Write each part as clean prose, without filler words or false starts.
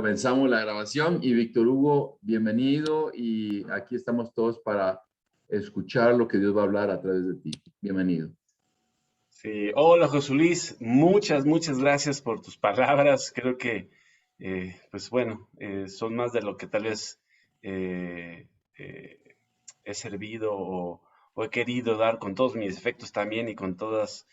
Comenzamos la grabación y Víctor Hugo, bienvenido y aquí estamos todos para escuchar lo que Dios va a hablar a través de ti. Bienvenido. Sí, hola José Luis, muchas gracias por tus palabras. Creo que, pues bueno, son más de lo que tal vez eh, eh, he servido o he querido dar con todos mis defectos también y con todas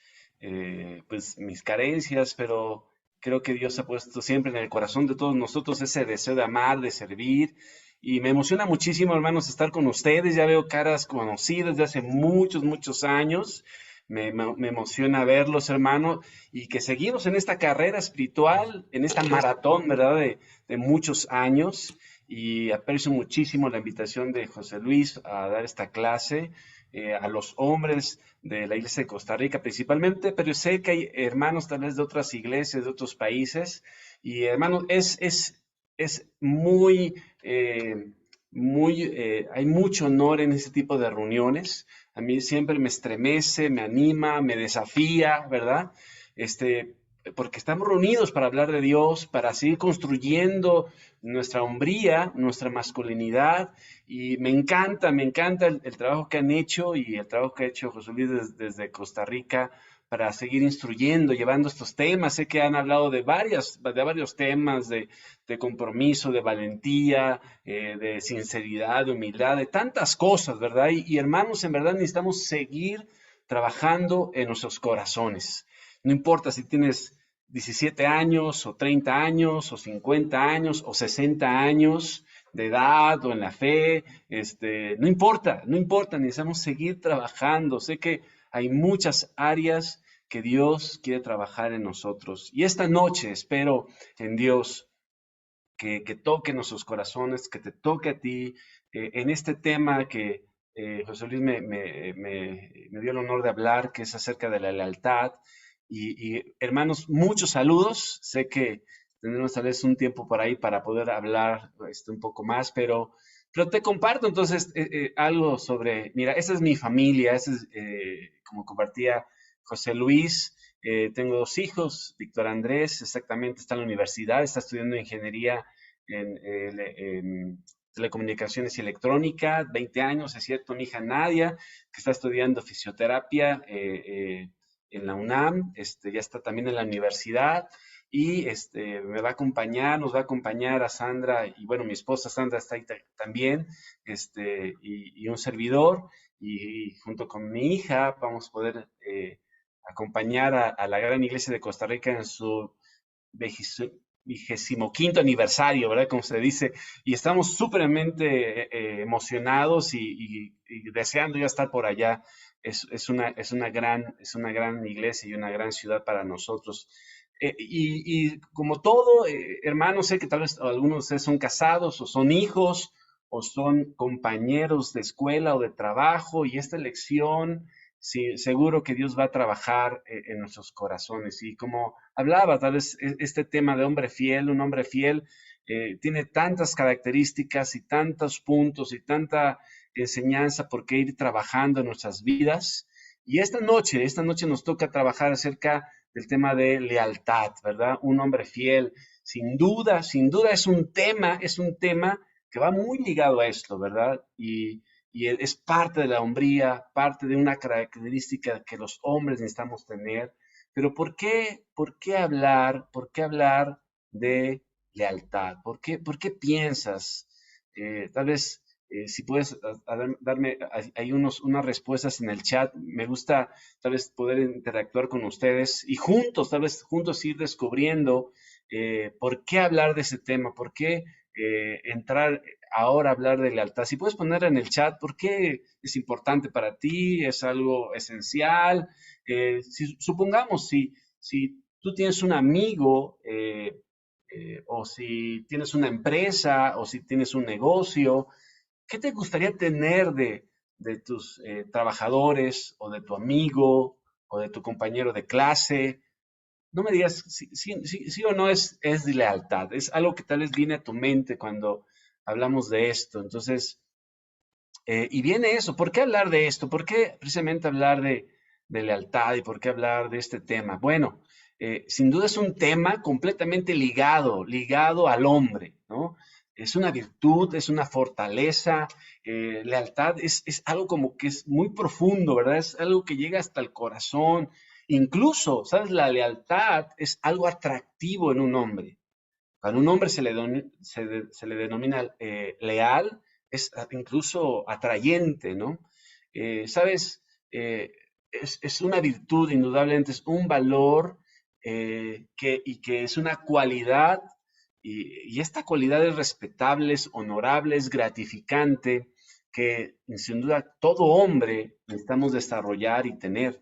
pues mis carencias, pero creo que Dios ha puesto siempre en el corazón de todos nosotros ese deseo de amar, de servir. Y me emociona muchísimo, hermanos, estar con ustedes. Ya veo caras conocidas de hace muchos años. Me emociona verlos, hermano, y que seguimos en esta carrera espiritual, en esta maratón, ¿verdad? De muchos años. Y aprecio muchísimo la invitación de José Luis a dar esta clase a los hombres de la iglesia de Costa Rica principalmente, pero sé que hay hermanos tal vez de otras iglesias, de otros países. Y hermanos, es hay mucho honor en ese tipo de reuniones. A mí siempre me estremece, me anima, me desafía, ¿verdad? Porque estamos reunidos para hablar de Dios, para seguir construyendo nuestra hombría, nuestra masculinidad, y me encanta el trabajo que han hecho y el trabajo que ha hecho José Luis desde Costa Rica para seguir instruyendo, llevando estos temas. Sé que han hablado de varios temas, de compromiso, de valentía, de sinceridad, de humildad, de tantas cosas, ¿verdad? Y hermanos, en verdad necesitamos seguir trabajando en nuestros corazones. No importa si tienes 17 años o 30 años o 50 años o 60 años de edad o en la fe, no importa, necesitamos seguir trabajando. Sé que hay muchas áreas que Dios quiere trabajar en nosotros. Y esta noche espero en Dios que toque nuestros corazones, que te toque a ti en este tema que José Luis me dio el honor de hablar, que es acerca de la lealtad. Hermanos, muchos saludos. Sé que tendremos tal vez un tiempo por ahí para poder hablar un poco más, pero te comparto entonces algo sobre, mira, esa es mi familia, esa es, como compartía José Luis. Tengo dos hijos, Víctor Andrés, exactamente, está en la universidad, está estudiando ingeniería en telecomunicaciones y electrónica, 20 años, es cierto. Mi hija Nadia, que está estudiando fisioterapia en la UNAM, ya está también en la universidad. Y me va a acompañar, nos va a acompañar a Sandra, y bueno, mi esposa Sandra está ahí también, y un servidor, y junto con mi hija vamos a poder acompañar a la gran iglesia de Costa Rica en su 25º aniversario, ¿verdad? Como se dice, y estamos súpermente emocionados y deseando ya estar por allá. Es una gran iglesia y una gran ciudad para nosotros. Y como todo, hermanos, sé que tal vez algunos de ustedes son casados o son hijos o son compañeros de escuela o de trabajo, y esta elección, sí, seguro que Dios va a trabajar en nuestros corazones. Y como hablaba, tal vez este tema de hombre fiel, un hombre fiel, tiene tantas características y tantos puntos y tanta enseñanza por qué ir trabajando en nuestras vidas. Y esta noche nos toca trabajar acerca del tema de lealtad, ¿verdad? Un hombre fiel, sin duda es un tema que va muy ligado a esto, ¿verdad? Y es parte de la hombría, parte de una característica que los hombres necesitamos tener. Pero por qué hablar de lealtad? Por qué piensas? Tal vez, si puedes darme hay unas respuestas en el chat. Me gusta tal vez poder interactuar con ustedes y juntos, tal vez juntos ir descubriendo por qué hablar de ese tema, por qué entrar ahora a hablar de lealtad. Si puedes poner en el chat por qué es importante para ti, es algo esencial. Supongamos, si tú tienes un amigo, o si tienes una empresa, o si tienes un negocio, ¿qué te gustaría tener de tus trabajadores, o de tu amigo, o de tu compañero de clase? No me digas sí o no es de lealtad. Es algo que tal vez viene a tu mente cuando hablamos de esto. Entonces, y viene eso. ¿Por qué hablar de esto? ¿Por qué precisamente hablar de lealtad y por qué hablar de este tema? Bueno, sin duda es un tema completamente ligado al hombre, ¿no? Es una virtud, es una fortaleza, lealtad es algo como que es muy profundo, ¿verdad? Es algo que llega hasta el corazón. Incluso, ¿sabes? La lealtad es algo atractivo en un hombre. Cuando un hombre se le denomina leal, es incluso atrayente, ¿no? ¿Sabes? Eh, es una virtud, indudablemente, es un valor que es una cualidad, y esta cualidad es respetable, es honorable, es gratificante, que sin duda todo hombre necesitamos desarrollar y tener.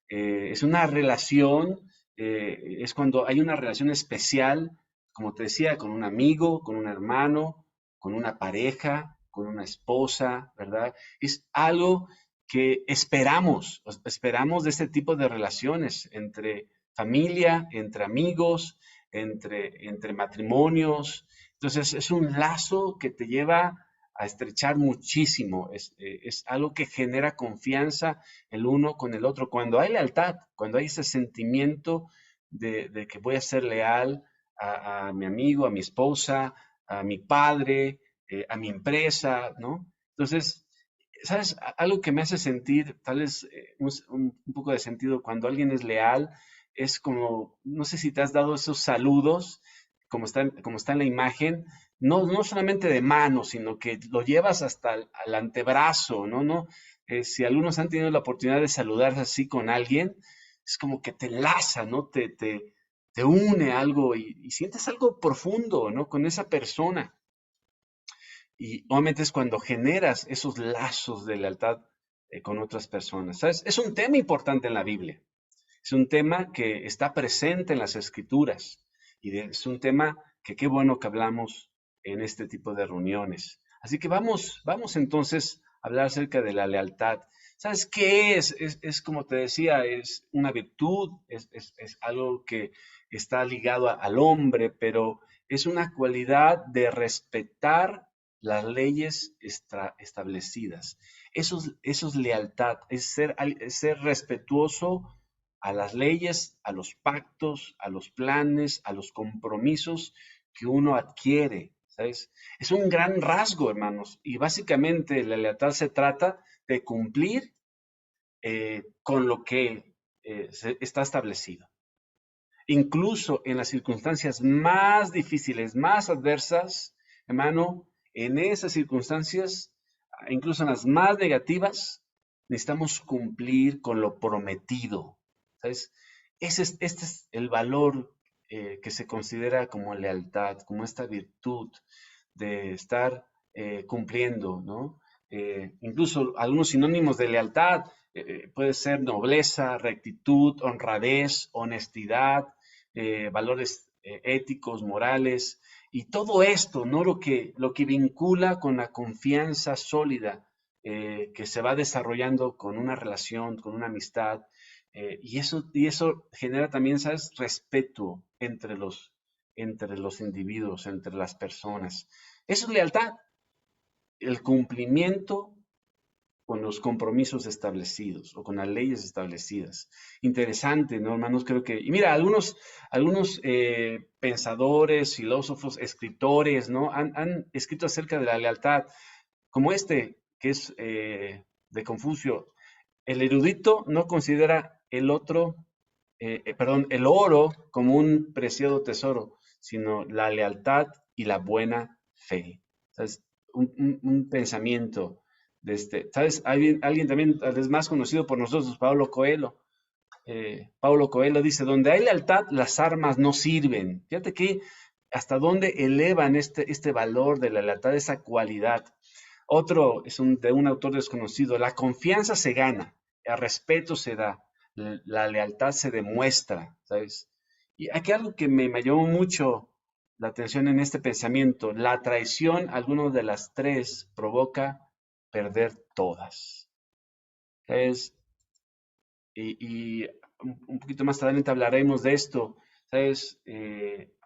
Es una relación, es cuando hay una relación especial, como te decía, con un amigo, con un hermano, con una pareja, con una esposa, ¿verdad? Es algo que esperamos de este tipo de relaciones entre familia, entre amigos, entre matrimonios. Entonces es un lazo que te lleva a estrechar muchísimo, es algo que genera confianza el uno con el otro. Cuando hay lealtad, cuando hay ese sentimiento de que voy a ser leal a mi amigo, a mi esposa, a mi padre, a mi empresa, ¿no? Entonces, ¿sabes? Algo que me hace sentir, tal vez un poco de sentido, cuando alguien es leal, es como, no sé si te has dado esos saludos, como está en la imagen, no solamente de mano, sino que lo llevas hasta al antebrazo, ¿no? ¿No? Si algunos han tenido la oportunidad de saludarse así con alguien, es como que te enlaza, ¿no? Te une algo y sientes algo profundo, ¿no? Con esa persona. Y obviamente es cuando generas esos lazos de lealtad con otras personas. ¿Sabes? Es un tema importante en la Biblia. Es un tema que está presente en las Escrituras. Es un tema que qué bueno que hablamos en este tipo de reuniones. Así que vamos entonces a hablar acerca de la lealtad. ¿Sabes qué es? Es como te decía, es una virtud, es algo que está ligado al hombre, pero es una cualidad de respetar las leyes establecidas. Eso es lealtad, es ser respetuoso a las leyes, a los pactos, a los planes, a los compromisos que uno adquiere, ¿sabes? Es un gran rasgo, hermanos, y básicamente la lealtad se trata de cumplir con lo que está establecido. Incluso en las circunstancias más difíciles, más adversas, hermano, en esas circunstancias, incluso en las más negativas, necesitamos cumplir con lo prometido. ¿Sabes? Este es el valor que se considera como lealtad, como esta virtud de estar cumpliendo, ¿no? Incluso algunos sinónimos de lealtad puede ser nobleza, rectitud, honradez, honestidad, valores éticos, morales, y todo esto, ¿no? Lo que vincula con la confianza sólida que se va desarrollando con una relación, con una amistad, y eso genera también, ¿sabes?, respeto entre los individuos, entre las personas. Eso es lealtad, el cumplimiento con los compromisos establecidos o con las leyes establecidas. Interesante, ¿no, hermanos? Creo que, y mira, algunos pensadores, filósofos, escritores, ¿no? Han escrito acerca de la lealtad, como que es de Confucio. El erudito no considera el oro como un preciado tesoro, sino la lealtad y la buena fe. ¿Sabes? Un pensamiento de este. ¿Sabes? Alguien también, tal vez más conocido por nosotros, Pablo Coelho. Pablo Coelho dice, donde hay lealtad, las armas no sirven. Fíjate que hasta dónde elevan este valor de la lealtad, esa cualidad. Otro es de un autor desconocido, la confianza se gana, el respeto se da, la lealtad se demuestra, ¿sabes? Y aquí algo que me llamó mucho la atención en este pensamiento, la traición, alguno de las tres, provoca perder todas. ¿Sabes? Y un poquito más adelante hablaremos de esto, ¿sabes?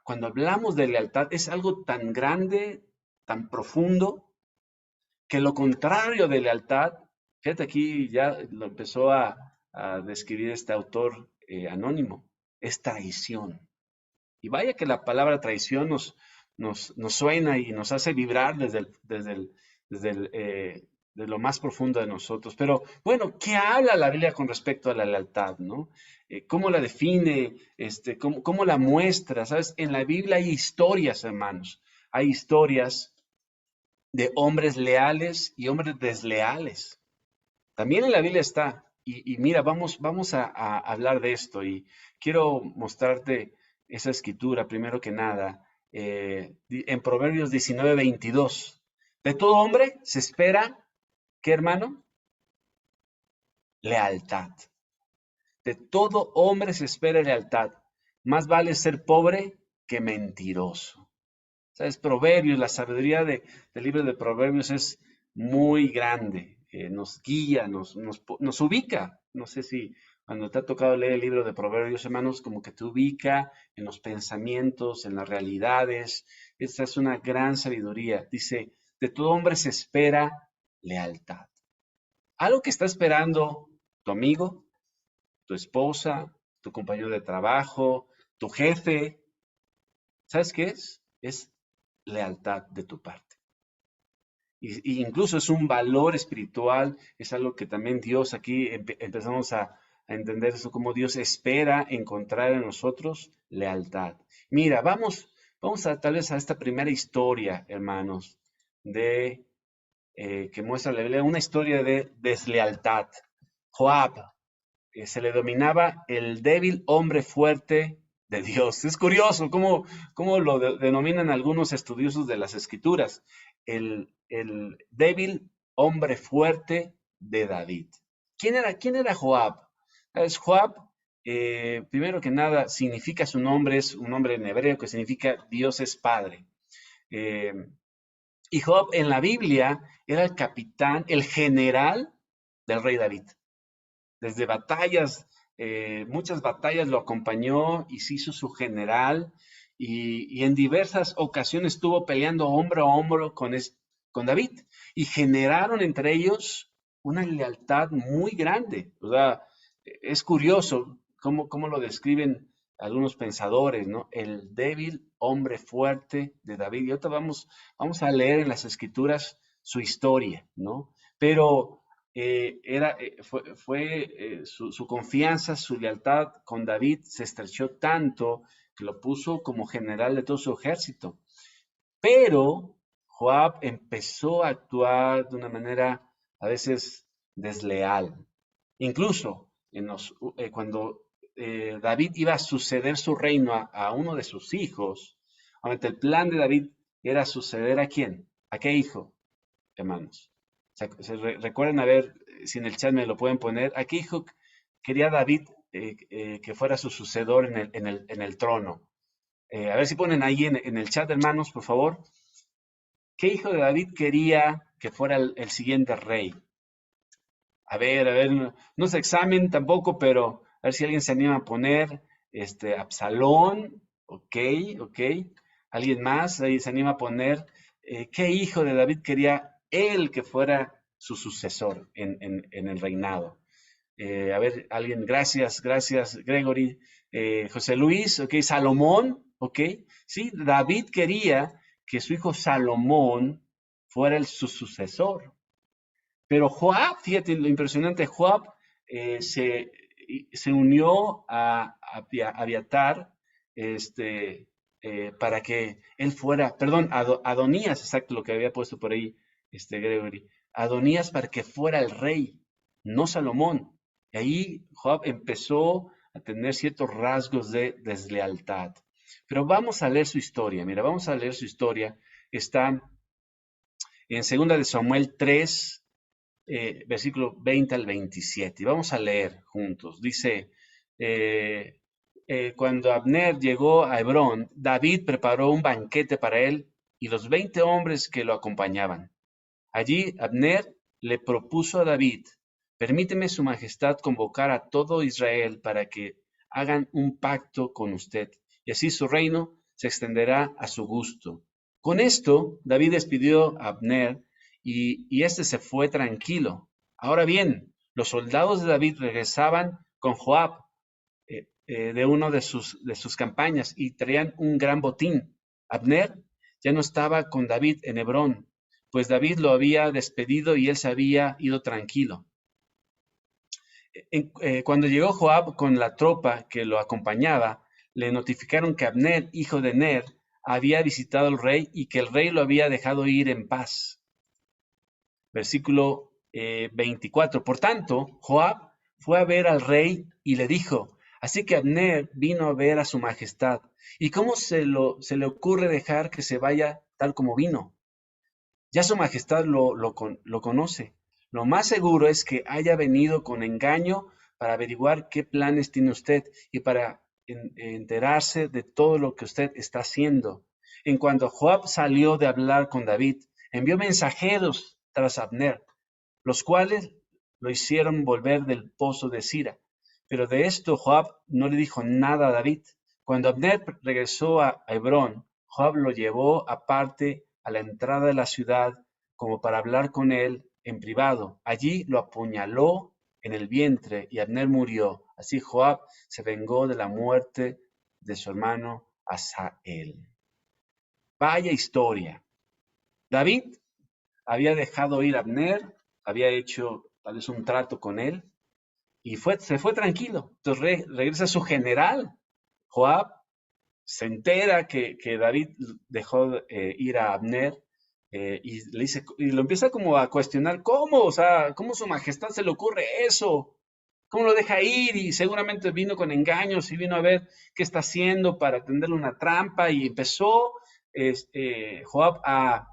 Cuando hablamos de lealtad es algo tan grande, tan profundo, que lo contrario de lealtad, fíjate aquí ya lo empezó a describir este autor anónimo, es traición. Y vaya que la palabra traición nos suena y nos hace vibrar de lo más profundo de nosotros. Pero bueno, ¿qué habla la Biblia con respecto a la lealtad, no? ¿Cómo la define? ¿Cómo la muestra? ¿Sabes? En la Biblia hay historias, hermanos. Hay historias de hombres leales y hombres desleales. También en la Biblia está. Y mira, vamos a hablar de esto y quiero mostrarte esa escritura, primero que nada, en Proverbios 19:22. De todo hombre se espera, ¿qué hermano? Lealtad. De todo hombre se espera lealtad. Más vale ser pobre que mentiroso. ¿Sabes? Proverbios, la sabiduría del libro de Proverbios es muy grande. Nos guía, nos ubica. No sé si cuando te ha tocado leer el libro de Proverbios, hermanos, como que te ubica en los pensamientos, en las realidades. Esta es una gran sabiduría. Dice, de todo hombre se espera lealtad. Algo que está esperando tu amigo, tu esposa, tu compañero de trabajo, tu jefe. ¿Sabes qué es? Es lealtad de tu parte. Y incluso es un valor espiritual, es algo que también Dios aquí empezamos a entender eso, como Dios espera encontrar en nosotros lealtad. Mira, vamos a tal vez a esta primera historia, hermanos, de que muestra la Biblia, una historia de deslealtad. Joab, se le dominaba el débil hombre fuerte de Dios. Es curioso cómo lo denominan algunos estudiosos de las escrituras. El débil hombre fuerte de David. ¿Quién era Joab? Es Joab, primero que nada, significa su nombre, es un nombre en hebreo que significa Dios es Padre. Eh, y Joab en la Biblia era el capitán, el general del rey David. Desde batallas, muchas batallas lo acompañó y se hizo su general y en diversas ocasiones estuvo peleando hombro a hombro con David y generaron entre ellos una lealtad muy grande. O sea, es curioso cómo lo describen algunos pensadores, ¿no? El débil hombre fuerte de David. Y ahorita vamos a leer en las escrituras su historia, ¿no? Pero su confianza, su lealtad con David se estrechó tanto que lo puso como general de todo su ejército. Pero Joab empezó a actuar de una manera a veces desleal. Incluso cuando David iba a suceder su reino a uno de sus hijos, aunque el plan de David era suceder ¿a quién? ¿A qué hijo, hermanos? Recuerden, a ver si en el chat me lo pueden poner. ¿A qué hijo quería David que fuera su sucedor en el trono? A ver si ponen ahí en el chat, hermanos, por favor. ¿Qué hijo de David quería que fuera el siguiente rey? A ver, no es examen tampoco, pero a ver si alguien se anima a poner, Absalón, ok. ¿Alguien más ahí se anima a poner? ¿Qué hijo de David quería él que fuera su sucesor en el reinado? A ver, alguien, gracias, Gregory. José Luis, ok, Salomón, ok. Sí, David quería que su hijo Salomón fuera su sucesor. Pero Joab, fíjate lo impresionante, Joab se unió a Abiatar para que él fuera, perdón, Adonías, exacto lo que había puesto por ahí, Gregory, Adonías para que fuera el rey, no Salomón. Y ahí Joab empezó a tener ciertos rasgos de deslealtad. Pero vamos a leer su historia, mira, vamos a leer su historia. Está en 2 de Samuel 3, versículo 20 al 27. Y vamos a leer juntos. Dice, cuando Abner llegó a Hebrón, David preparó un banquete para él y los 20 hombres que lo acompañaban. Allí Abner le propuso a David, permíteme su majestad convocar a todo Israel para que hagan un pacto con usted, y así su reino se extenderá a su gusto. Con esto, David despidió a Abner y éste se fue tranquilo. Ahora bien, los soldados de David regresaban con Joab. de uno de sus campañas y traían un gran botín. Abner ya no estaba con David en Hebrón, pues David lo había despedido y él se había ido tranquilo. Cuando llegó Joab con la tropa que lo acompañaba, le notificaron que Abner, hijo de Ner, había visitado al rey y que el rey lo había dejado ir en paz. Versículo 24. Por tanto, Joab fue a ver al rey y le dijo, así que Abner vino a ver a su majestad. ¿Y cómo se le ocurre dejar que se vaya tal como vino? Ya su majestad lo conoce. Lo más seguro es que haya venido con engaño para averiguar qué planes tiene usted y para enterarse de todo lo que usted está haciendo. En cuanto Joab salió de hablar con David, envió mensajeros tras Abner, los cuales lo hicieron volver del pozo de Sira. Pero de esto Joab no le dijo nada a David. Cuando Abner regresó a Hebrón, Joab lo llevó aparte a la entrada de la ciudad como para hablar con él en privado. Allí lo apuñaló en el vientre y Abner murió. Así Joab se vengó de la muerte de su hermano Asael. Vaya historia. David había dejado ir a Abner, había hecho tal vez un trato con él y se fue tranquilo. Entonces regresa su general, Joab, se entera que David dejó ir a Abner y le dice, y lo empieza como a cuestionar, ¿cómo? O sea, ¿cómo su majestad se le ocurre eso? ¿Cómo lo deja ir? Y seguramente vino con engaños y vino a ver qué está haciendo para tenderle una trampa y empezó Joab a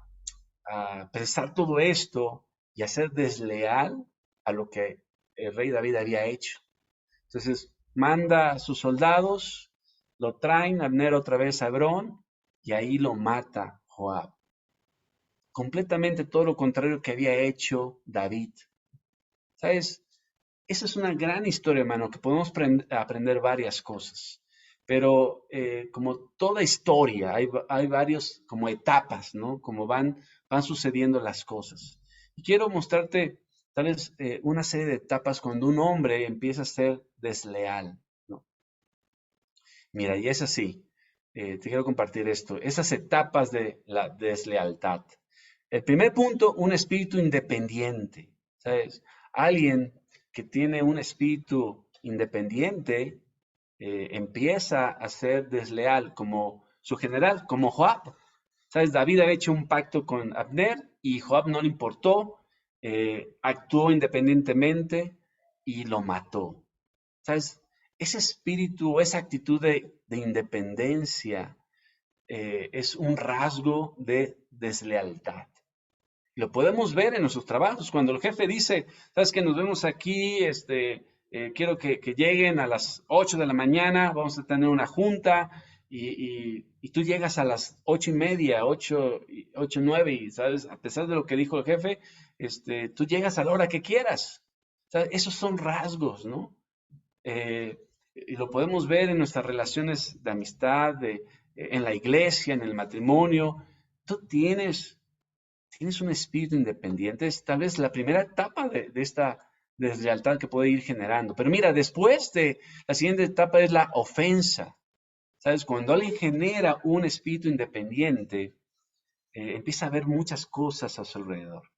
pensar todo esto y a ser desleal a lo que el rey David había hecho. Entonces manda a sus soldados, lo traen a Abner otra vez a Hebrón y ahí lo mata Joab. Completamente todo lo contrario que había hecho David. ¿Sabes? Esa es una gran historia, hermano, que podemos aprender varias cosas. Pero como toda historia, hay varios como etapas, ¿no? Como van sucediendo las cosas. Y quiero mostrarte tal vez una serie de etapas cuando un hombre empieza a ser desleal, ¿no? Mira, y es así. Te quiero compartir esto. Esas etapas de la deslealtad. El primer punto, un espíritu independiente. ¿Sabes? Alguien que tiene un espíritu independiente empieza a ser desleal como su general, como Joab. ¿Sabes? David había hecho un pacto con Abner y Joab no le importó, actuó independientemente y lo mató. ¿Sabes? Ese espíritu, esa actitud de independencia es un rasgo de deslealtad. Lo podemos ver en nuestros trabajos. Cuando el jefe dice, sabes que nos vemos aquí, quiero que lleguen a las 8 de la mañana, vamos a tener una junta y tú llegas a las 8:30, 8:09 y sabes, a pesar de lo que dijo el jefe, tú llegas a la hora que quieras. ¿Sabes? Esos son rasgos, ¿no? Y lo podemos ver en nuestras relaciones de amistad, en la iglesia, en el matrimonio. Tú tienes un espíritu independiente, es tal vez la primera etapa de esta deslealtad que puede ir generando. Pero mira, después de la siguiente etapa es la ofensa. ¿Sabes? Cuando alguien genera un espíritu independiente, empieza a ver muchas cosas a su alrededor,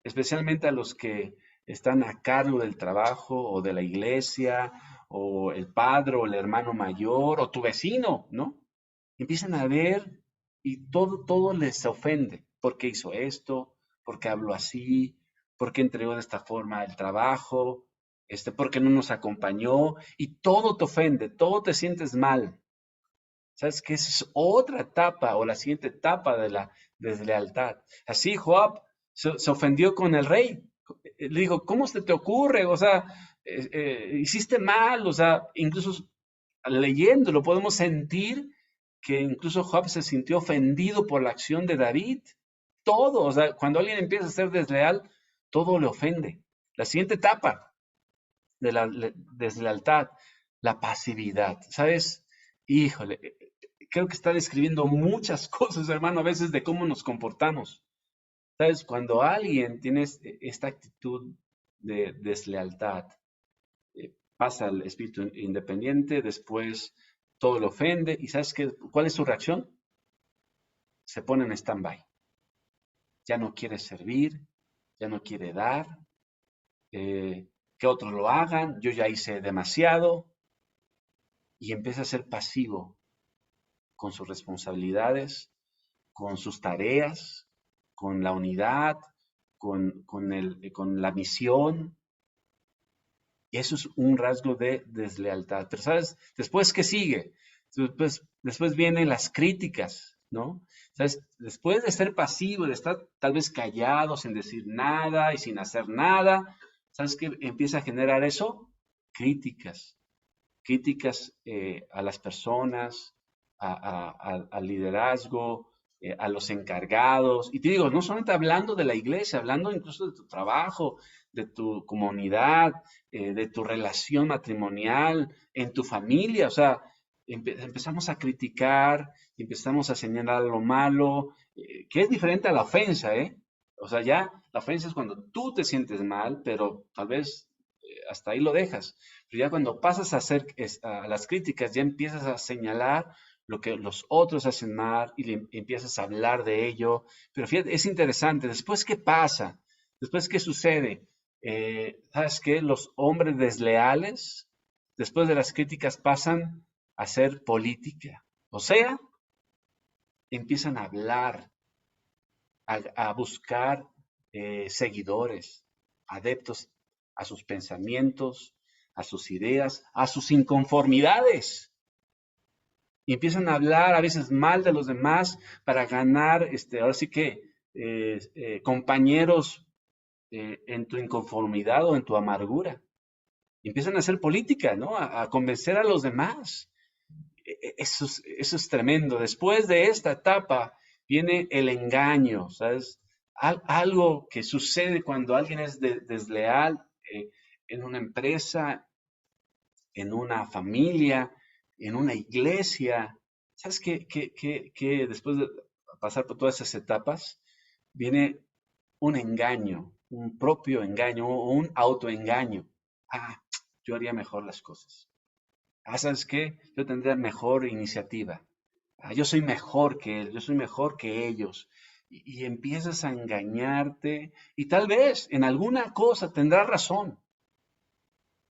especialmente a los que están a cargo del trabajo o de la iglesia, o el padre o el hermano mayor, o tu vecino, ¿no? Empiezan a ver y todo les ofende. ¿Por qué hizo esto? ¿Por qué habló así? ¿Por qué entregó de esta forma el trabajo? ¿Por qué no nos acompañó? Y todo te ofende, todo te sientes mal. ¿Sabes qué? Esa es otra etapa o la siguiente etapa de la deslealtad. Así Joab se ofendió con el rey. Le dijo, ¿cómo se te ocurre? O sea, hiciste mal. O sea, incluso leyéndolo podemos sentir que incluso Joab se sintió ofendido por la acción de David. Todo, o sea, cuando alguien empieza a ser desleal, todo le ofende. La siguiente etapa de la deslealtad, la pasividad. ¿Sabes? Híjole, creo que está describiendo muchas cosas, hermano, a veces de cómo nos comportamos. ¿Sabes? Cuando alguien tiene esta actitud de deslealtad, pasa al espíritu independiente, después todo lo ofende, y ¿sabes qué? ¿Cuál es su reacción? Se pone en stand-by. Ya no quiere servir, ya no quiere dar, que otros lo hagan, yo ya hice demasiado, y empieza a ser pasivo con sus responsabilidades, con sus tareas, con la unidad, con la misión. Y eso es un rasgo de deslealtad. Pero ¿sabes? Después, ¿qué sigue? Después vienen las críticas, ¿no? ¿Sabes? Después de ser pasivo, de estar tal vez callado, sin decir nada y sin hacer nada, ¿sabes qué empieza a generar eso? Críticas. Críticas a las personas, al liderazgo, a los encargados. Y te digo, no solamente hablando de la iglesia, hablando incluso de tu trabajo, de tu comunidad, de tu relación matrimonial, en tu familia. O sea, empezamos a criticar, empezamos a señalar lo malo, que es diferente a la ofensa, ¿eh? O sea, ya la ofensa es cuando tú te sientes mal, pero tal vez hasta ahí lo dejas. Pero ya cuando pasas a hacer a las críticas, ya empiezas a señalar lo que los otros hacen mal y empiezas a hablar de ello. Pero fíjate, es interesante. Después, ¿qué pasa? Después, ¿qué sucede? ¿Sabes qué? Los hombres desleales, después de las críticas, pasan a hacer política. O sea, empiezan a hablar, a buscar seguidores, adeptos a sus pensamientos, a sus ideas, a sus inconformidades. Y empiezan a hablar a veces mal de los demás para ganar, ahora sí que, compañeros en tu inconformidad o en tu amargura. Y empiezan a hacer política, ¿no? A convencer a los demás. Eso es tremendo. Después de esta etapa viene el engaño, ¿sabes? Algo que sucede cuando alguien es desleal en una empresa, en una familia, en una iglesia. ¿Sabes que después de pasar por todas esas etapas, viene un engaño, un propio engaño o un autoengaño? Ah, yo haría mejor las cosas. Ah, ¿sabes qué? Yo tendría mejor iniciativa. Ah, yo soy mejor que él, yo soy mejor que ellos. Y empiezas a engañarte y tal vez en alguna cosa tendrás razón,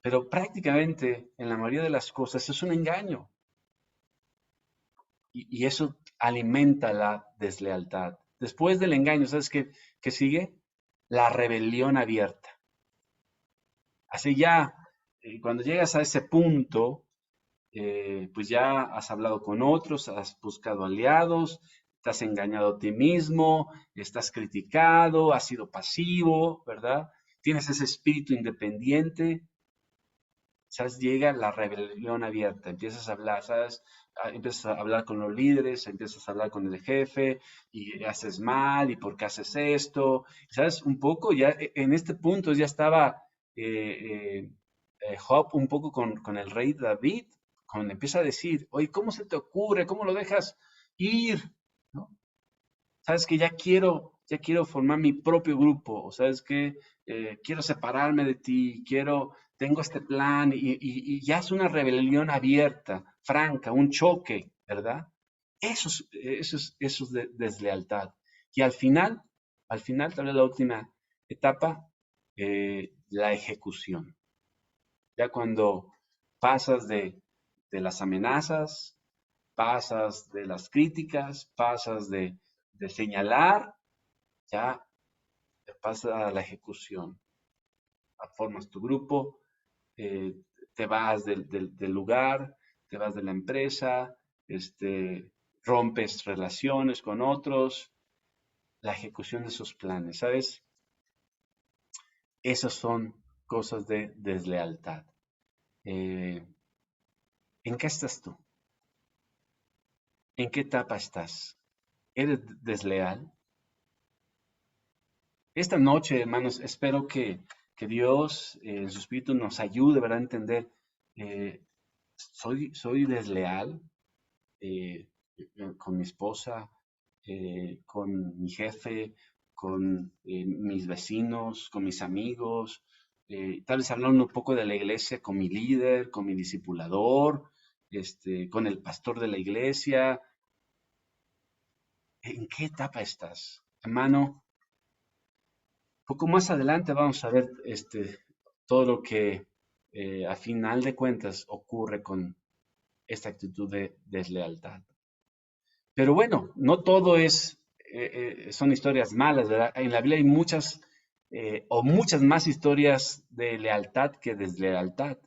pero prácticamente en la mayoría de las cosas es un engaño. Y eso alimenta la deslealtad. Después del engaño, ¿sabes qué sigue? La rebelión abierta. Así ya, cuando llegas a ese punto, pues ya has hablado con otros, has buscado aliados, te has engañado a ti mismo, estás criticado, has sido pasivo, ¿verdad? Tienes ese espíritu independiente, ¿sabes? Llega la rebelión abierta, empiezas a hablar, ¿sabes? Empiezas a hablar con los líderes, empiezas a hablar con el jefe y haces mal y por qué haces esto, ¿sabes? Un poco ya en este punto ya estaba eh, Job un poco con el rey David, cuando empieza a decir, oye, ¿cómo se te ocurre? ¿Cómo lo dejas ir? ¿No? Sabes que ya quiero formar mi propio grupo, o sabes que quiero separarme de ti, tengo este plan y ya es una rebelión abierta, franca, un choque, ¿verdad? Eso es deslealtad. Y al final, tal vez la última etapa, la ejecución. Ya cuando pasas de las amenazas, pasas de las críticas, pasas de señalar, ya te pasas a la ejecución. Formas tu grupo, eh, te vas del lugar, te vas de la empresa, rompes relaciones con otros, la ejecución de esos planes, ¿sabes? Esas son cosas de deslealtad. Eh, ¿En qué estás tú? ¿En qué etapa estás? ¿Eres desleal? Esta noche, hermanos, espero que Dios, en su Espíritu, nos ayude, ¿verdad?, a entender, eh, soy desleal con mi esposa, con mi jefe, con mis vecinos, con mis amigos. tal vez hablando un poco de la iglesia con mi líder, con mi discipulador, con el pastor de la iglesia. ¿En qué etapa estás? Hermano, poco más adelante vamos a ver todo lo que a final de cuentas ocurre con esta actitud de deslealtad. Pero bueno, no todo son historias malas, ¿verdad? En la Biblia hay muchas o muchas más historias de lealtad que deslealtad.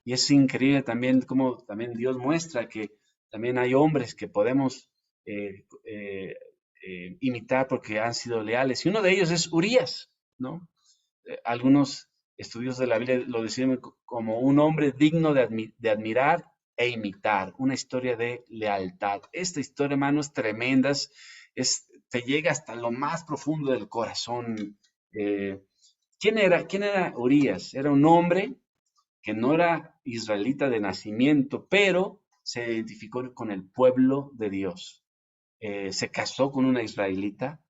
Y es increíble también cómo también Dios muestra que también hay hombres que podemos imitar porque han sido leales. Y uno de ellos es Urías, ¿no? Algunos estudios de la Biblia lo describen como un hombre digno de admirar e imitar, una historia de lealtad. Esta historia, hermanos, tremendas, te llega hasta lo más profundo del corazón. ¿Quién era Urías? Era un hombre que no era israelita de nacimiento, pero se identificó con el pueblo de Dios. Se casó con una israelita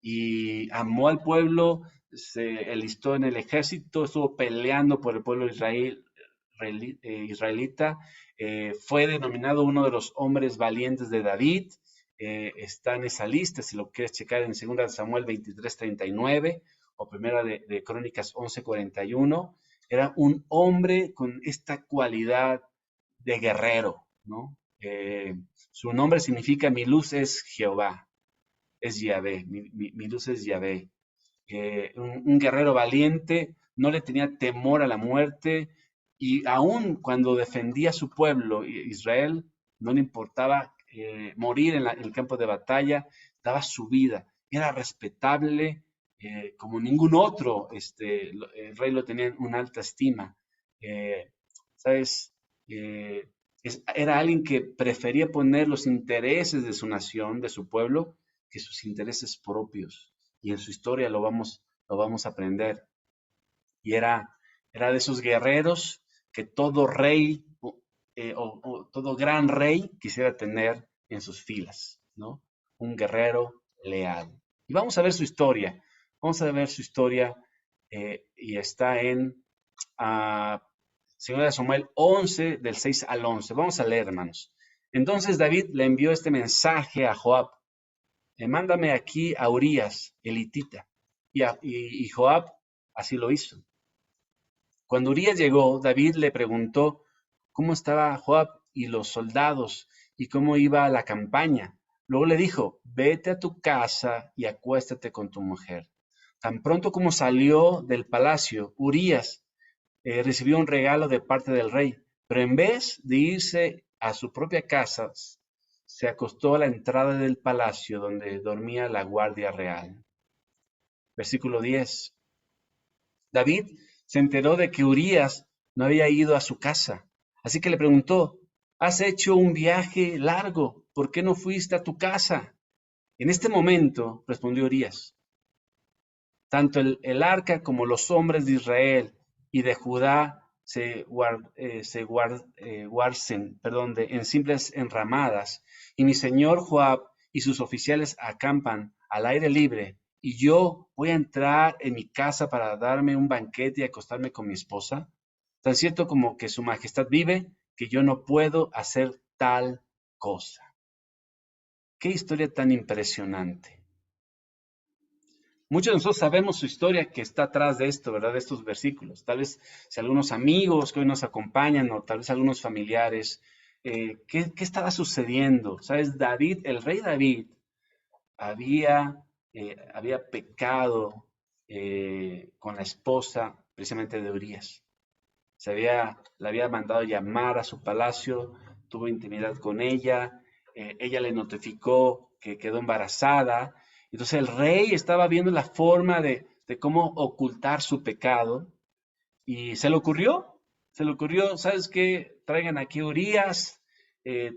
y amó al pueblo, se enlistó en el ejército, estuvo peleando por el pueblo israelita, fue denominado uno de los hombres valientes de David, está en esa lista, si lo quieres checar en 2 Samuel 23:39 o primera de Crónicas 11:41, era un hombre con esta cualidad de guerrero, ¿no? Su nombre significa mi luz es Jehová, es Yahvé, mi luz es Yahvé. Un guerrero valiente, no le tenía temor a la muerte y aun cuando defendía a su pueblo, Israel, no le importaba morir en el campo de batalla, daba su vida, era respetable como ningún otro, el rey lo tenía en una alta estima. ¿Sabes? Eh, Era alguien que prefería poner los intereses de su nación, de su pueblo, que sus intereses propios. Y en su historia lo vamos a aprender. Y era de esos guerreros que todo rey o todo gran rey quisiera tener en sus filas, ¿no? Un guerrero leal. Y vamos a ver su historia. Vamos a ver su historia y está en 2 Samuel 11, del 6 al 11. Vamos a leer, hermanos. Entonces David le envió este mensaje a Joab. Mándame aquí a Urías, el hitita. Y Joab así lo hizo. Cuando Urías llegó, David le preguntó cómo estaba Joab y los soldados y cómo iba la campaña. Luego le dijo, vete a tu casa y acuéstate con tu mujer. Tan pronto como salió del palacio, Urías recibió un regalo de parte del rey, pero en vez de irse a su propia casa, se acostó a la entrada del palacio donde dormía la guardia real. Versículo 10. David se enteró de que Urías no había ido a su casa, así que le preguntó, has hecho un viaje largo, ¿por qué no fuiste a tu casa? En este momento, respondió Urías, tanto el arca como los hombres de Israel y de Judá guarcen, en simples enramadas, y mi señor Joab y sus oficiales acampan al aire libre, y yo voy a entrar en mi casa para darme un banquete y acostarme con mi esposa. Tan cierto como que su majestad vive, que yo no puedo hacer tal cosa. Qué historia tan impresionante. Muchos de nosotros sabemos su historia que está atrás de esto, ¿verdad? De estos versículos. Tal vez si algunos amigos que hoy nos acompañan o tal vez algunos familiares, ¿qué estaba sucediendo? ¿Sabes? David, el rey David, había pecado con la esposa precisamente de Urías. Le había mandado llamar a su palacio, tuvo intimidad con ella, ella le notificó que quedó embarazada. Entonces el rey estaba viendo la forma de cómo ocultar su pecado y se le ocurrió, ¿sabes qué? Traigan aquí a Urías,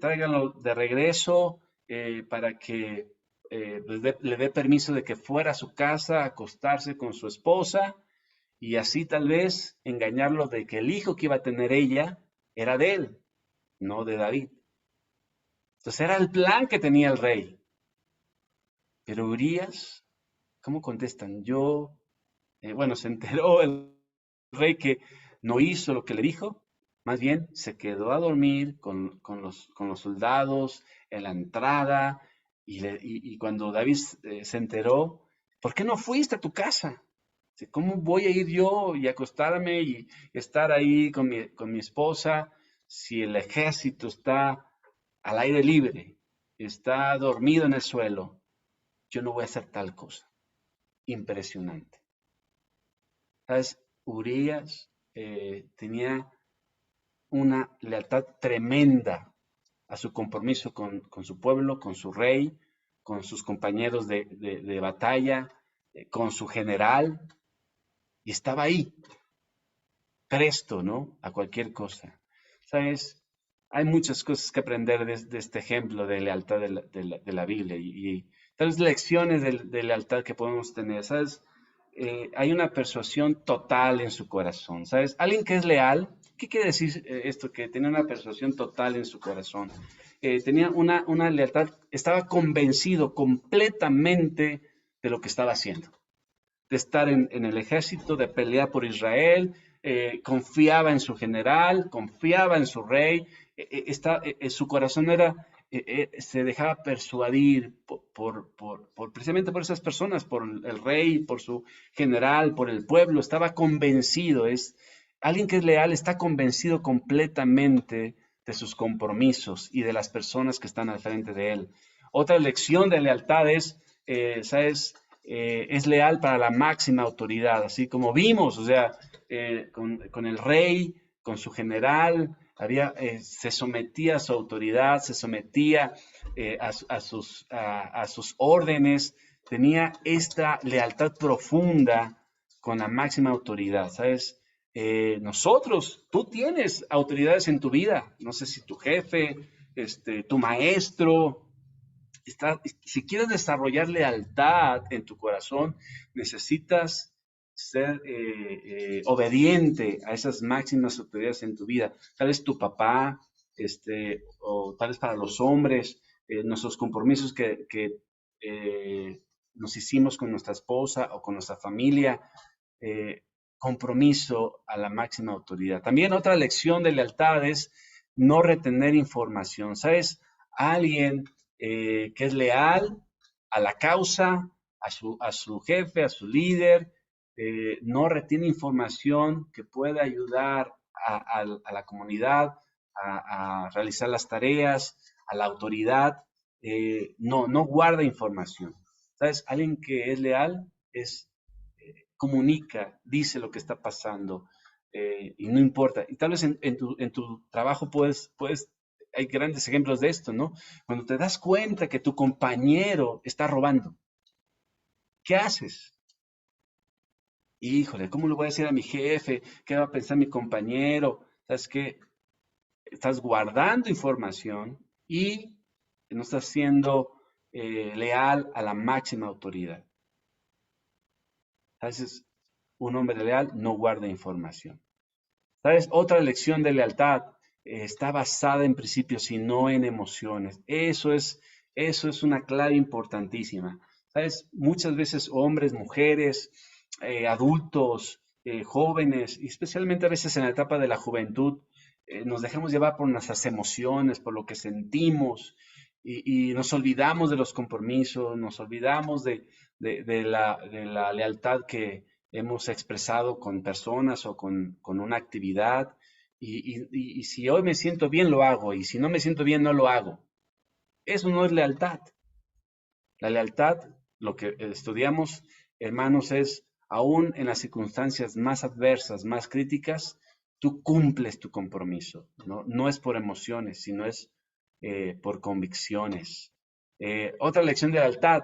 tráiganlo de regreso para que le dé permiso de que fuera a su casa a acostarse con su esposa y así tal vez engañarlo de que el hijo que iba a tener ella era de él, no de David. Entonces era el plan que tenía el rey. Pero Urías, ¿cómo contestan? Se enteró el rey que no hizo lo que le dijo, más bien se quedó a dormir con los soldados en la entrada y cuando David se enteró, ¿por qué no fuiste a tu casa? Dice, ¿cómo voy a ir yo y acostarme y estar ahí con mi esposa si el ejército está al aire libre, está dormido en el suelo? Yo no voy a hacer tal cosa. Impresionante. ¿Sabes? Urias tenía una lealtad tremenda a su compromiso con su pueblo, con su rey, con sus compañeros de batalla, con su general, y estaba ahí, presto, ¿no? A cualquier cosa. ¿Sabes? Hay muchas cosas que aprender de este ejemplo de lealtad de la Biblia y tal vez lecciones de lealtad que podemos tener. ¿Sabes? Hay una persuasión total en su corazón. ¿Sabes? Alguien que es leal, ¿qué quiere decir esto? Que tenía una persuasión total en su corazón. Tenía una lealtad, estaba convencido completamente de lo que estaba haciendo, de estar en el ejército, de pelear por Israel, confiaba en su general, confiaba en su rey, su corazón se dejaba persuadir precisamente por esas personas, por el rey, por su general, por el pueblo, estaba convencido, alguien que es leal está convencido completamente de sus compromisos y de las personas que están al frente de él. Otra lección de lealtad ¿sabes? Es leal para la máxima autoridad, así como vimos, o sea, con el rey, con su general, se sometía a su autoridad, se sometía a sus órdenes, tenía esta lealtad profunda con la máxima autoridad, ¿sabes? Tú tienes autoridades en tu vida, no sé si tu jefe, tu maestro, si quieres desarrollar lealtad en tu corazón, necesitas ser obediente a esas máximas autoridades en tu vida. Tal vez tu papá, o tal vez para los hombres, nuestros compromisos que nos hicimos con nuestra esposa o con nuestra familia, compromiso a la máxima autoridad. También otra lección de lealtad es no retener información. ¿Sabes? Alguien que es leal a la causa, a su jefe, a su líder, no retiene información que pueda ayudar a la comunidad a realizar las tareas, a la autoridad, no guarda información. ¿Sabes? Alguien que es leal comunica, dice lo que está pasando, y no importa. Y tal vez en tu trabajo hay grandes ejemplos de esto, ¿no? Cuando te das cuenta que tu compañero está robando, ¿qué haces? Híjole, ¿cómo le voy a decir a mi jefe? ¿Qué va a pensar mi compañero? ¿Sabes qué? Estás guardando información y no estás siendo leal a la máxima autoridad. A veces un hombre leal no guarda información. ¿Sabes? Otra lección de lealtad está basada en principios y no en emociones. Eso es una clave importantísima. ¿Sabes? Muchas veces hombres, mujeres, adultos, jóvenes, y especialmente a veces en la etapa de la juventud, nos dejamos llevar por nuestras emociones, por lo que sentimos, y nos olvidamos de los compromisos, nos olvidamos de la lealtad que hemos expresado con personas o con una actividad. Y si hoy me siento bien, lo hago. Y si no me siento bien, no lo hago. Eso no es lealtad. La lealtad, lo que estudiamos, hermanos, es aún en las circunstancias más adversas, más críticas, tú cumples tu compromiso. No es por emociones, sino es por convicciones. Otra lección de lealtad,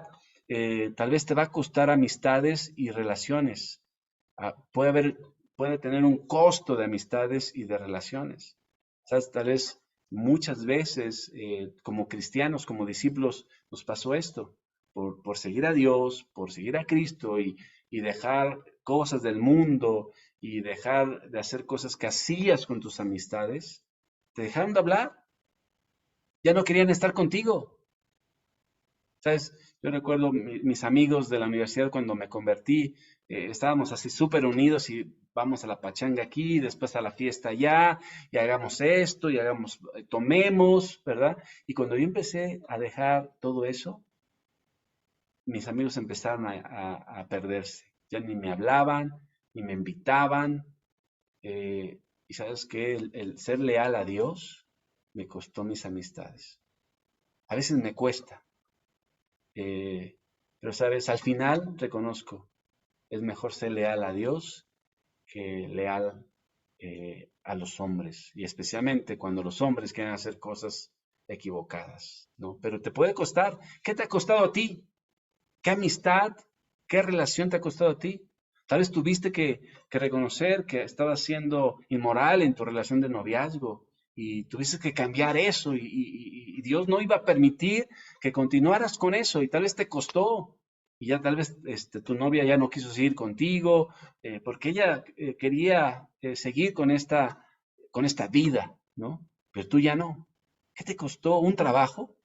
tal vez te va a costar amistades y relaciones. Puede tener un costo de amistades y de relaciones. ¿Sabes? Tal vez muchas veces, como cristianos, como discípulos, nos pasó esto. Por seguir a Dios, por seguir a Cristo y dejar cosas del mundo y dejar de hacer cosas que hacías con tus amistades, te dejaron de hablar. Ya no querían estar contigo. ¿Sabes? Yo recuerdo mis amigos de la universidad cuando me convertí, estábamos así súper unidos y vamos a la pachanga aquí, después a la fiesta allá, y hagamos esto, y hagamos, tomemos, ¿verdad? Y cuando yo empecé a dejar todo eso, mis amigos empezaron a perderse. Ya ni me hablaban, ni me invitaban. Y sabes que el ser leal a Dios me costó mis amistades. A veces me cuesta, eh, pero sabes, al final reconozco, es mejor ser leal a Dios que leal a los hombres, y especialmente cuando los hombres quieren hacer cosas equivocadas, ¿no? Pero te puede costar. ¿Qué te ha costado a ti? ¿Qué amistad, qué relación te ha costado a ti? Tal vez tuviste que reconocer que estabas siendo inmoral en tu relación de noviazgo y tuviste que cambiar eso y Dios no iba a permitir que continuaras con eso y tal vez te costó y ya tal vez tu novia ya no quiso seguir contigo porque ella quería seguir con esta vida, ¿no? Pero tú ya no. ¿Qué te costó? ¿Un trabajo?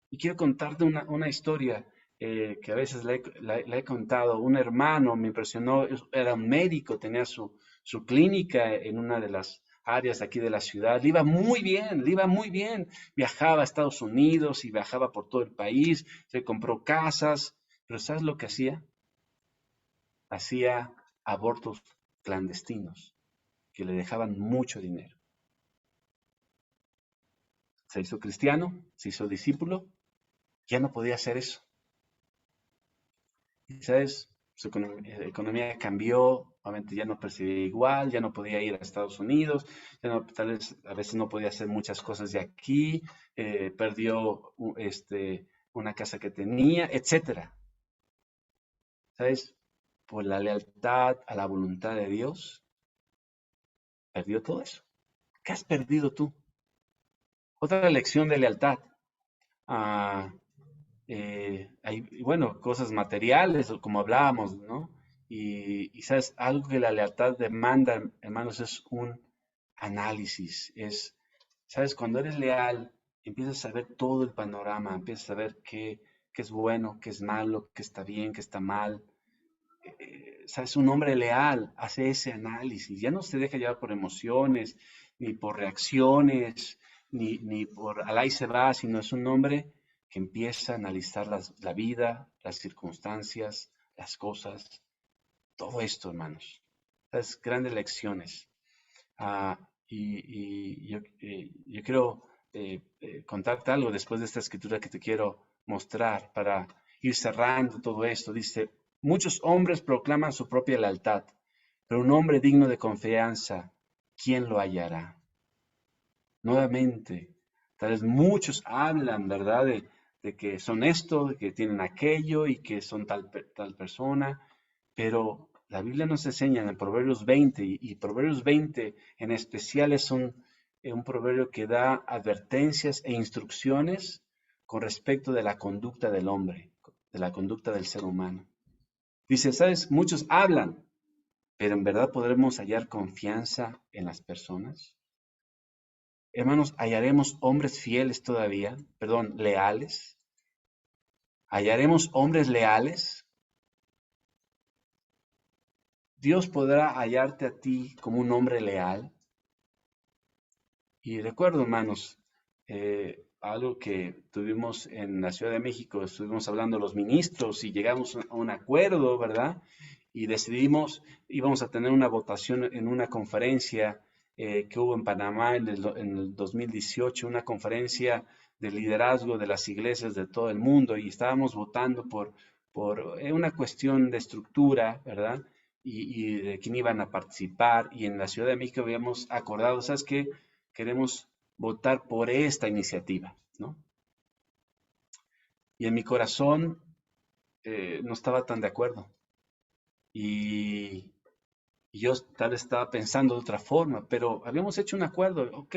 Y quiero contarte una historia que a veces la he contado. Un hermano me impresionó, era un médico, tenía su clínica en una de las áreas de aquí de la ciudad. Le iba muy bien, le iba muy bien. Viajaba a Estados Unidos y viajaba por todo el país, se compró casas, pero ¿sabes lo que hacía? Hacía abortos clandestinos que le dejaban mucho dinero. Se hizo cristiano, se hizo discípulo, ya no podía hacer eso. Y sabes, su economía cambió, obviamente ya no percibía igual, ya no podía ir a Estados Unidos, tal vez a veces no podía hacer muchas cosas de aquí, perdió una casa que tenía, etcétera. ¿Sabes? Por la lealtad a la voluntad de Dios, perdió todo eso. ¿Qué has perdido tú? Otra lección de lealtad. Ah, hay, bueno, cosas materiales, como hablábamos, ¿no? Sabes, algo que la lealtad demanda, hermanos, es un análisis. Sabes, cuando eres leal, empiezas a ver todo el panorama, empiezas a ver qué es bueno, qué es malo, qué está bien, qué está mal. Sabes, un hombre leal hace ese análisis, ya no se deja llevar por emociones, ni por reacciones, ni por al se va, sino es un hombre que empieza a analizar la vida, las circunstancias, las cosas, todo esto, hermanos. Esas grandes lecciones. Yo quiero contarte algo después de esta escritura que te quiero mostrar para ir cerrando todo esto. Dice, muchos hombres proclaman su propia lealtad, pero un hombre digno de confianza, ¿quién lo hallará? Nuevamente, tal vez muchos hablan, ¿verdad? De que son esto, de que tienen aquello y que son tal persona, pero la Biblia nos enseña en el Proverbios 20 y Proverbios 20 en especial es un proverbio que da advertencias e instrucciones con respecto de la conducta del hombre, de la conducta del ser humano. Dice, ¿sabes? Muchos hablan, pero en verdad podremos hallar confianza en las personas. Hermanos, ¿hallaremos hombres fieles todavía? Perdón, leales. ¿Hallaremos hombres leales? ¿Dios podrá hallarte a ti como un hombre leal? Y recuerdo, hermanos, algo que tuvimos en la Ciudad de México, estuvimos hablando los ministros y llegamos a un acuerdo, ¿verdad? Y decidimos, íbamos a tener una votación en una conferencia que hubo en Panamá en el 2018, una conferencia de liderazgo de las iglesias de todo el mundo y estábamos votando por una cuestión de estructura, ¿verdad? Y de quién iban a participar. Y en la Ciudad de México habíamos acordado, ¿sabes qué? Queremos votar por esta iniciativa, ¿no? Y en mi corazón no estaba tan de acuerdo. Y, y yo tal vez estaba pensando de otra forma, pero habíamos hecho un acuerdo, ok,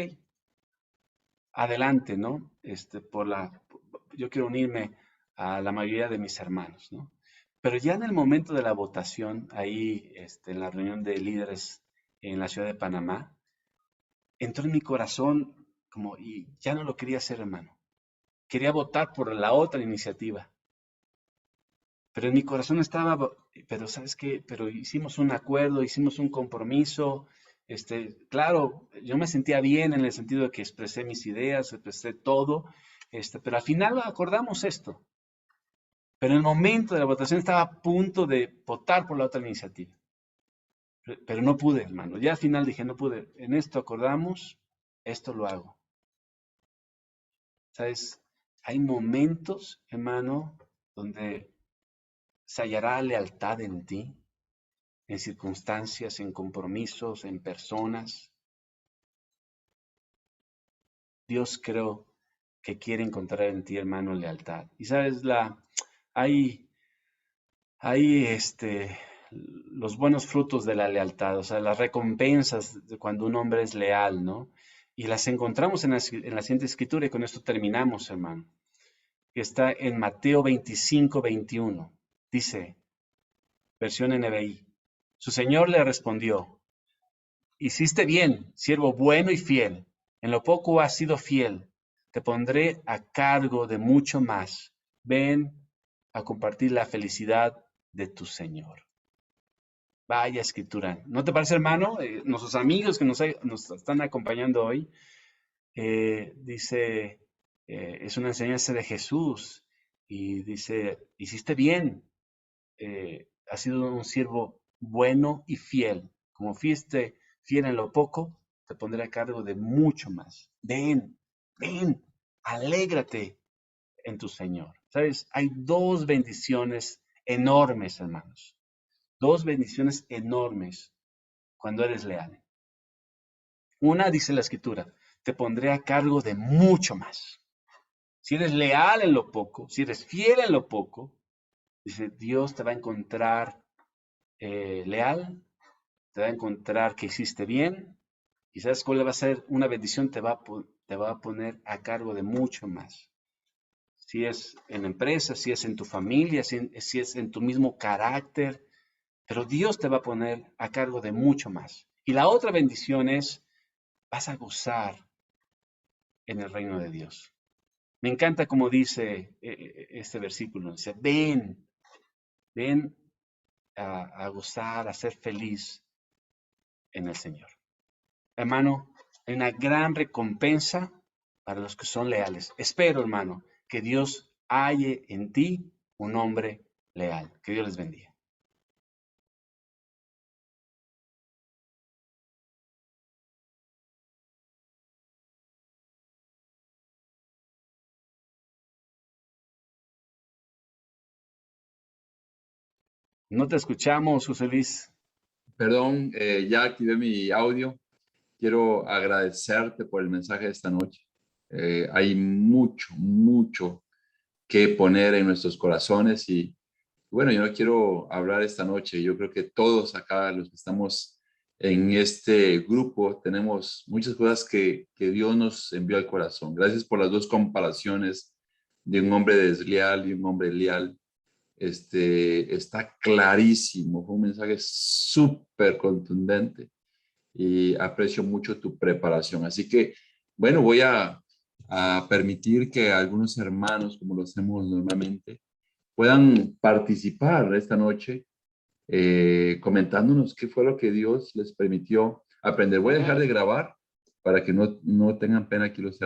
adelante, ¿no? Yo quiero unirme a la mayoría de mis hermanos, ¿no? Pero ya en el momento de la votación, ahí en la reunión de líderes en la ciudad de Panamá, entró en mi corazón como, y ya no lo quería hacer, hermano. quería votar por la otra iniciativa. Pero en mi corazón estaba, pero ¿sabes qué? Pero hicimos un acuerdo, hicimos un compromiso. Claro, yo me sentía bien en el sentido de que expresé mis ideas, expresé todo, pero al final acordamos esto. Pero en el momento de la votación estaba a punto de votar por la otra iniciativa. Pero no pude, hermano. Ya al final dije, no pude. En esto acordamos, esto lo hago. ¿Sabes? Hay momentos, hermano, donde se hallará lealtad en ti, en circunstancias, en compromisos, en personas. Dios creo que quiere encontrar en ti, hermano, lealtad. Y sabes, hay los buenos frutos de la lealtad, o sea, las recompensas de cuando un hombre es leal, ¿no? Y las encontramos en la siguiente escritura y con esto terminamos, hermano. Que está en Mateo 25, 21. Dice, versión NBI, su señor le respondió, hiciste bien, siervo bueno y fiel. En lo poco has sido fiel. Te pondré a cargo de mucho más. Ven a compartir la felicidad de tu Señor. Vaya escritura. ¿No te parece, hermano? Nuestros amigos que nos están acompañando hoy, dice, es una enseñanza de Jesús y dice, hiciste bien, has sido un siervo bueno y fiel. Como fuiste fiel en lo poco, te pondré a cargo de mucho más. Ven, ven, alégrate en tu Señor. ¿Sabes? Hay dos bendiciones enormes, hermanos. Dos bendiciones enormes cuando eres leal. Una, dice la Escritura, te pondré a cargo de mucho más. Si eres leal en lo poco, si eres fiel en lo poco, dice, Dios te va a encontrar leal, te va a encontrar que hiciste bien, y sabes cuál va a ser una bendición, te va a poner a cargo de mucho más. Si es en la empresa, si es en tu familia, si es en tu mismo carácter, pero Dios te va a poner a cargo de mucho más. Y la otra bendición es, vas a gozar en el reino de Dios. Me encanta como dice este versículo, dice, ven a gozar, a ser feliz en el Señor. Hermano, hay una gran recompensa para los que son leales. Espero, hermano, que Dios halle en ti un hombre leal. Que Dios les bendiga. No te escuchamos, José Luis. Perdón, ya activé mi audio. Quiero agradecerte por el mensaje de esta noche. Hay mucho, mucho que poner en nuestros corazones y bueno, yo no quiero hablar esta noche. Yo creo que todos acá, los que estamos en este grupo, tenemos muchas cosas que Dios nos envió al corazón. Gracias por las dos comparaciones de un hombre desleal y un hombre leal. Está clarísimo, fue un mensaje súper contundente y aprecio mucho tu preparación. Así que, bueno, voy a permitir que algunos hermanos, como lo hacemos normalmente, puedan participar esta noche comentándonos qué fue lo que Dios les permitió aprender. Voy a dejar de grabar para que no tengan pena aquí los